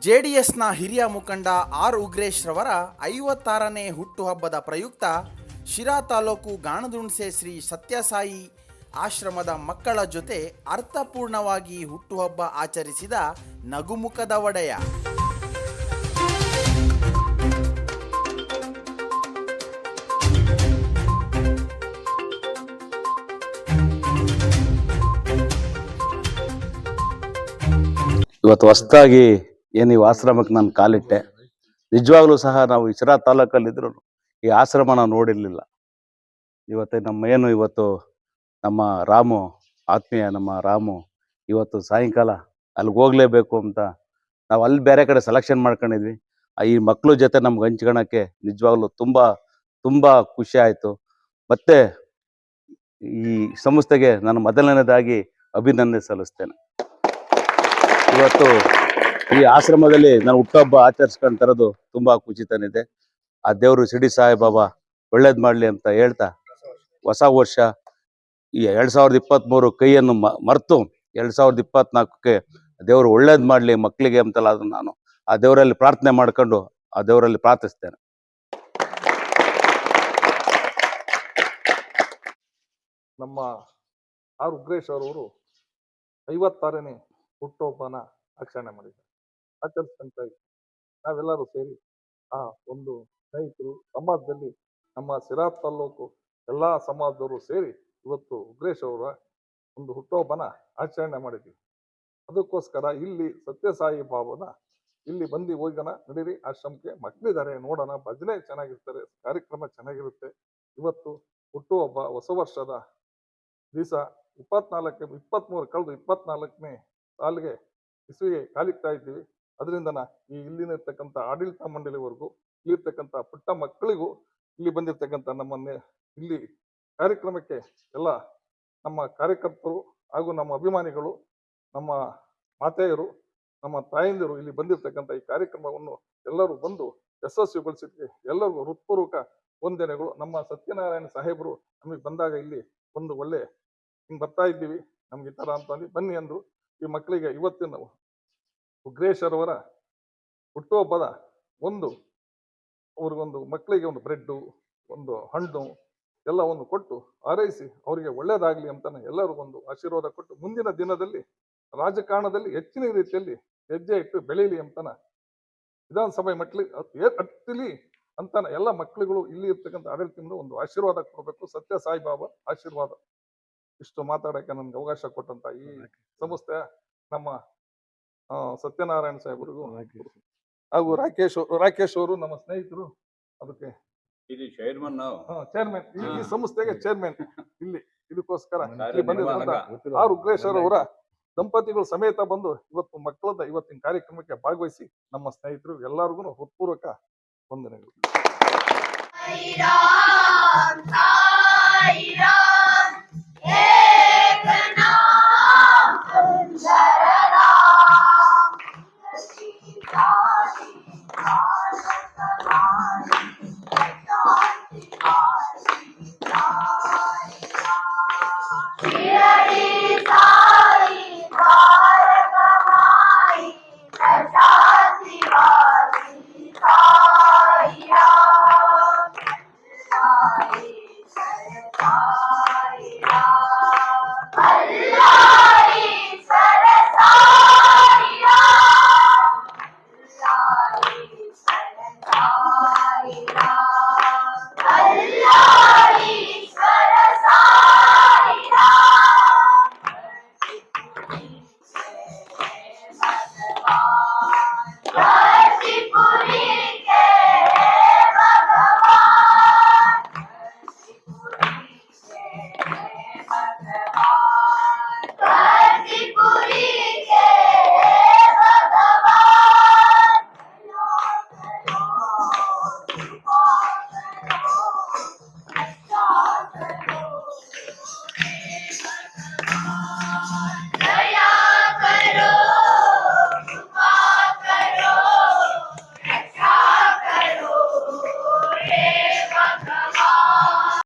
ಜೆಡಿಎಸ್ನ ಹಿರಿಯ ಮುಖಂಡ ಆರ್ ಉಗ್ರೇಶ್ ರವರ 56ನೇ ಹುಟ್ಟುಹಬ್ಬದ ಪ್ರಯುಕ್ತ ಶಿರಾ ತಾಲೂಕು ಗಾಣದುಣಸೆ ಶ್ರೀ ಸತ್ಯಸಾಯಿ ಆಶ್ರಮದ ಮಕ್ಕಳ ಜೊತೆ ಅರ್ಥಪೂರ್ಣವಾಗಿ ಹುಟ್ಟುಹಬ್ಬ ಆಚರಿಸಿದ ನಗುಮುಖದ ಒಡೆಯ. ಇವತ್ತು ಹೊಸದಾಗಿ ಏನು ಈ ಆಶ್ರಮಕ್ಕೆ ನಾನು ಕಾಲಿಟ್ಟೆ. ನಿಜವಾಗ್ಲೂ ಸಹ ನಾವು ಶಿರಾ ತಾಲೂಕಲ್ಲಿದ್ರು ಈ ಆಶ್ರಮನ ನೋಡಿರಲಿಲ್ಲ. ಇವತ್ತು ನಮ್ಮ ರಾಮು, ಆತ್ಮೀಯ ನಮ್ಮ ರಾಮು ಇವತ್ತು ಸಾಯಂಕಾಲ ಅಲ್ಲಿಗೆ ಹೋಗ್ಲೇಬೇಕು ಅಂತ ನಾವು ಅಲ್ಲಿ ಬೇರೆ ಕಡೆ ಸೆಲೆಕ್ಷನ್ ಮಾಡ್ಕೊಂಡಿದ್ವಿ. ಈ ಮಕ್ಕಳ ಜೊತೆ ನಮ್ಗೆ ಹಂಚ್ಕೊಳಕ್ಕೆ ನಿಜವಾಗ್ಲೂ ತುಂಬ ತುಂಬ ಖುಷಿ ಆಯಿತು. ಮತ್ತೆ ಈ ಸಂಸ್ಥೆಗೆ ನಾನು ಮೊದಲನೇದಾಗಿ ಅಭಿನಂದನೆ ಸಲ್ಲಿಸ್ತೇನೆ. ಇವತ್ತು ಈ ಆಶ್ರಮದಲ್ಲಿ ನಾನು ಹುಟ್ಟುಹಬ್ಬ ಆಚರಿಸ್ಕೊಂತಿರೋದು ತುಂಬಾ ಖುಷಿ ತಂದಿದೆ. ಆ ದೇವರು ಶಿರ್ಡಿ ಸಾಯಿಬಾಬಾ ಒಳ್ಳೇದ್ ಮಾಡ್ಲಿ ಅಂತ ಹೇಳ್ತಾ, ಹೊಸ ವರ್ಷ ಈ 2023 ಕೈಯನ್ನು ಮರೆತು 2024ಕ್ಕೆ ದೇವರು ಒಳ್ಳೇದ್ ಮಾಡ್ಲಿ ಮಕ್ಕಳಿಗೆ ಅಂತಲ್ಲ, ಅದನ್ನು ನಾನು ಆ ದೇವರಲ್ಲಿ ಪ್ರಾರ್ಥನೆ ಮಾಡ್ಕೊಂಡು ಆ ದೇವರಲ್ಲಿ ಪ್ರಾರ್ಥಿಸ್ತೇನೆ. ನಮ್ಮ ಆರ್ ಉಗ್ರೇಶ್ ಅವರು 56ನೇ ಹುಟ್ಟುಹಬ್ಬನ ಆಚರಣೆ ಆಚರಿಸ್ಕೊಂತ ಇದ್ದೀವಿ. ನಾವೆಲ್ಲರೂ ಸೇರಿ ಆ ಒಂದು ಸ್ನೇಹಿತರು ಸಮಾಜದಲ್ಲಿ ನಮ್ಮ ಶಿರಾ ತಾಲೂಕು ಎಲ್ಲ ಸಮಾಜದವರು ಸೇರಿ ಇವತ್ತು ಉಗ್ರೇಶ್ ಅವರ ಒಂದು ಹುಟ್ಟುಹಬ್ಬನ ಆಚರಣೆ ಮಾಡಿದ್ವಿ. ಅದಕ್ಕೋಸ್ಕರ ಇಲ್ಲಿ ಸತ್ಯಸಾಯಿ ಬಾಬನ ಇಲ್ಲಿ ಬಂದು ಹೋಗೋಣ, ನಡೀರಿ ಆಶ್ರಮಕ್ಕೆ, ಮಕ್ಕಳಿದ್ದಾರೆ ನೋಡೋಣ, ಭಜನೆ ಚೆನ್ನಾಗಿರ್ತಾರೆ, ಕಾರ್ಯಕ್ರಮ ಚೆನ್ನಾಗಿರುತ್ತೆ. ಇವತ್ತು ಹುಟ್ಟುಹಬ್ಬ ಹೊಸ ವರ್ಷದ ದಿವಸ 23 ಕಳೆದು 24ನೇ ಸಾಲಿಗೆ ಇಸುವಿಗೆ ಕಾಲಿಕ್ತಾ ಇದ್ದೀವಿ. ಅದರಿಂದ ಇಲ್ಲಿರ್ತಕ್ಕಂಥ ಆಡಳಿತ ಮಂಡಳಿವರೆಗೂ, ಇಲ್ಲಿರ್ತಕ್ಕಂಥ ಪುಟ್ಟ ಮಕ್ಕಳಿಗೂ, ಇಲ್ಲಿ ಬಂದಿರ್ತಕ್ಕಂಥ ನಮ್ಮನ್ನೇ ಇಲ್ಲಿ ಕಾರ್ಯಕ್ರಮಕ್ಕೆ ಎಲ್ಲ ನಮ್ಮ ಕಾರ್ಯಕರ್ತರು ಹಾಗೂ ನಮ್ಮ ಅಭಿಮಾನಿಗಳು, ನಮ್ಮ ಮಾತೆಯರು, ನಮ್ಮ ತಾಯಂದಿರು ಇಲ್ಲಿ ಬಂದಿರ್ತಕ್ಕಂಥ ಈ ಕಾರ್ಯಕ್ರಮವನ್ನು ಎಲ್ಲರೂ ಬಂದು ಯಶಸ್ವಿಗೊಳಿಸಿದ್ವಿ. ಎಲ್ಲರಿಗೂ ಹೃತ್ಪೂರ್ವಕ ವಂದನೆಗಳು. ನಮ್ಮ ಸತ್ಯನಾರಾಯಣ ಸಾಹೇಬರು ನಮಗೆ ಬಂದಾಗ ಇಲ್ಲಿ ಒಂದು ಒಳ್ಳೆ ಹಿಂಗೆ ಬರ್ತಾ ಇದ್ದೀವಿ, ನಮ್ಗೆ ಈ ಥರ ಅಂತಂದು ಬನ್ನಿ ಅಂದರು. ಈ ಮಕ್ಕಳಿಗೆ ಇವತ್ತಿನ ಉಗ್ರೇಶ್ ಅವರ ಹುಟ್ಟುಹಬ್ಬದ ಅವ್ರಿಗೊಂದು ಮಕ್ಕಳಿಗೆ ಒಂದು ಬ್ರೆಡ್ಡು, ಒಂದು ಹಣ್ಣು ಎಲ್ಲ ಒಂದು ಕೊಟ್ಟು ಹಾರೈಸಿ ಅವರಿಗೆ ಒಳ್ಳೇದಾಗಲಿ ಅಂತ ಎಲ್ಲರೂ ಒಂದು ಆಶೀರ್ವಾದ ಕೊಟ್ಟು, ಮುಂದಿನ ದಿನದಲ್ಲಿ ರಾಜಕಾರಣದಲ್ಲಿ ಹೆಚ್ಚಿನ ರೀತಿಯಲ್ಲಿ ಹೆಜ್ಜೆ ಇಟ್ಟು ಬೆಳೀಲಿ ಅಂತಾನ, ವಿಧಾನಸಭೆ ಮಕ್ಕಳಿಗೆ ಹತ್ತಲಿ ಅಂತಾನ ಎಲ್ಲ ಮಕ್ಕಳುಗಳು ಇಲ್ಲಿ ಇರ್ತಕ್ಕಂಥ ಆಡಳಿತದಿಂದ ಒಂದು ಆಶೀರ್ವಾದ ಕೊಡಬೇಕು. ಸತ್ಯ ಸಾಯಿಬಾಬಾ ಆಶೀರ್ವಾದ. ಇಷ್ಟು ಮಾತಾಡೋಕ್ಕೆ ನನಗೆ ಅವಕಾಶ ಕೊಟ್ಟಂತ ಈ ಸಂಸ್ಥೆ ನಮ್ಮ ಸತ್ಯನಾರಾಯಣ ಸಾಹೇಬರಿಗೂ ಹಾಗೂ ರಾಕೇಶ್ ಅವರು ನಮ್ಮ ಸ್ನೇಹಿತರು, ಅದಕ್ಕೆ ಚೇರ್ಮನ್, ಈ ಸಂಸ್ಥೆಗೆ ಚೇರ್ಮನ್ ಇಲ್ಲಿ ಇದಕ್ಕೋಸ್ಕರ ಇಲ್ಲಿ ಬಂದಿರುವಂತ ಆರ್ ಉಗ್ರೇಶ್ ಅವರ ದಂಪತಿಗಳು ಸಮೇತ ಬಂದು ಇವತ್ತು ಮಕ್ಕಳದ ಇವತ್ತಿನ ಕಾರ್ಯಕ್ರಮಕ್ಕೆ ಭಾಗವಹಿಸಿ ನಮ್ಮ ಸ್ನೇಹಿತರು ಎಲ್ಲರಿಗೂ ಹೃತ್ಪೂರ್ವಕ ವಂದನೆಗಳು.